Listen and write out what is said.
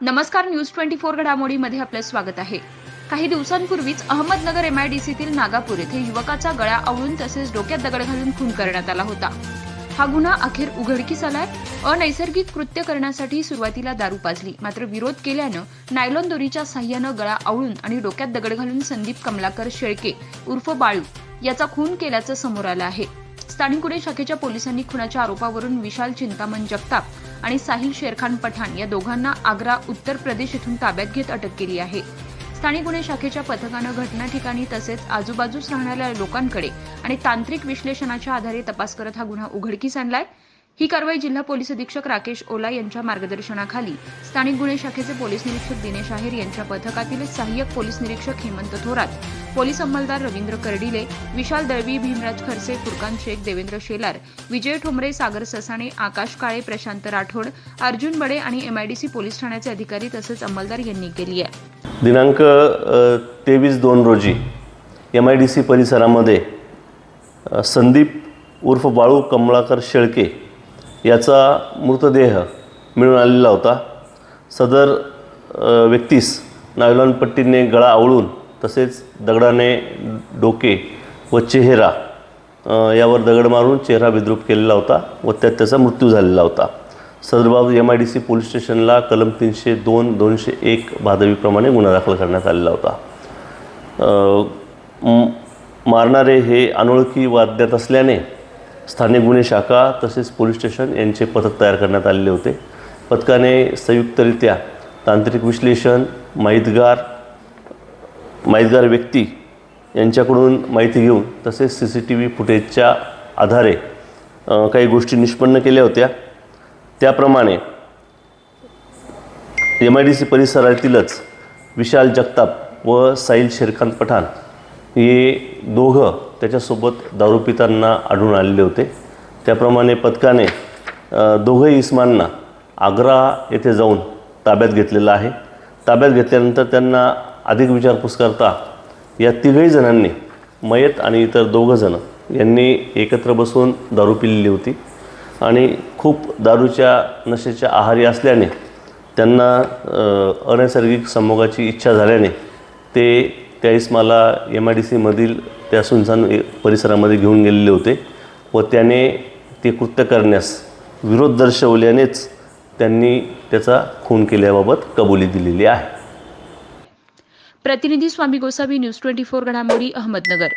नमस्कार, न्यूज 24 घडामोडीमध्ये आपलं स्वागत आहे। काही दिवसांपूर्वीच अहमदनगर MIDCतील नागापूर येथे युवकाचा गळा आवळून तसेच डोक्यात दगड घालून खून करण्यात आला होता। हा गुन्हा अखेर उघडकीस आलाय। अनैसर्गिक कृत्य करण्यासाठी सुरुवातीला दारू पाजली, मात्र विरोध केल्यानं नायलॉन दोरीच्या साह्यानं गळा आवळून आणि डोक्यात दगड घालून संदीप कमलाकर शेळके उर्फ बाळू याचा खून केल्याचं समोर आलं आहे। स्थानिक गुन्हे शाखेच्या पोलिसांनी खुनाच्या आरोपावरून विशाल चिंतामण जगताप आणि साहिल शेरखान पठाण या दोघांना आग्रा, उत्तर प्रदेश येथून ताब्यात घेत अटक केली आहे। स्थानिक गुन्हे शाखेच्या पथकानं घटना ठिकाणी तसेच आजूबाजूस राहणाऱ्या लोकांकडे आणि तांत्रिक विश्लेषणाच्या आधारे तपास करत हा गुन्हा उघडकीस आणलाय। ही कारवाई जिल्हा पोलीस अधीक्षक राकेश ओला यांच्या मार्गदर्शनाखाली स्थानिक गुन्हे शाखेचे पोलीस निरीक्षक दिनेश आहेर यांच्या पथकातील सहाय्यक पोलीस निरीक्षक हेमंत थोरात, पोलीस अंमलदार रवींद्र कर्डिले, विशाल दळवी, भीमराज खरसे, फुरकान शेख, देवेंद्र शेलार, विजय ठोंबरे, सागर ससाणे, आकाश काळे, प्रशांत राठोड, अर्जुन बडे आणि MIDC पोलीस ठाण्याचे अधिकारी तसेच अंमलदार यांनी केली आहे। दिनांक 23/2 रोजी MIDC परिसरामध्ये संदीप उर्फ बाळू कमलाकर शेळके याचा मृतदेह मिळून आलेला होता। सदर व्यक्तीस नायलॉन पट्टीने गळा आवळून तसेच दगडाने डोके व चेहरा यावर दगड मारून चेहरा विद्रूप केलेला होता व त्यात त्याचा मृत्यू झालेला होता। सदर बाबत MIDC पोलीस स्टेशनला कलम 302-201 भादवीप्रमाणे गुन्हा दाखल करण्यात आलेला होता। मारणारे हे अनोळखी व अज्ञात असल्याने स्थानिक गुन्हे शाखा तसेच पोलीस स्टेशन यांचे पथक तयार करण्यात आलेले होते। पथकाने संयुक्तरित्या तांत्रिक विश्लेषण, माहितगार व्यक्ती यांच्याकडून माहिती घेऊन तसेच CCTV फुटेजच्या आधारे काही गोष्टी निष्पन्न केल्या होत्या। त्याप्रमाणे MIDC परिसरातीलच विशाल जगताप व साहिल शेरखान पठाण हे दोघं त्याच्यासोबत दारू पिताना आढळून आलेले होते। त्याप्रमाणे पथकाने दोघंही इस्मांना आग्रा येथे जाऊन ताब्यात घेतलेलं आहे। ताब्यात घेतल्यानंतर त्यांना अधिक विचारपूस करता या तिघही जणांनी मयत आणि इतर दोघं जण यांनी एकत्र बसून दारू पिलेली होती आणि खूप दारूच्या नशेच्या आहारी असल्याने त्यांना अनैसर्गिक संभोगाची इच्छा झाल्याने ते त्या इस्माला MIDC मधील त्या सुनसान परिसरामध्ये घेऊन गेलेले होते व त्याने ते कृत्य करण्यास विरोध दर्शवल्यानेच त्यांनी त्याचा खून केल्याबाबत कबुली दिलेली आहे। प्रतिनिधी स्वामी गोसावी, न्यूज 24 घडामोडी, अहमदनगर।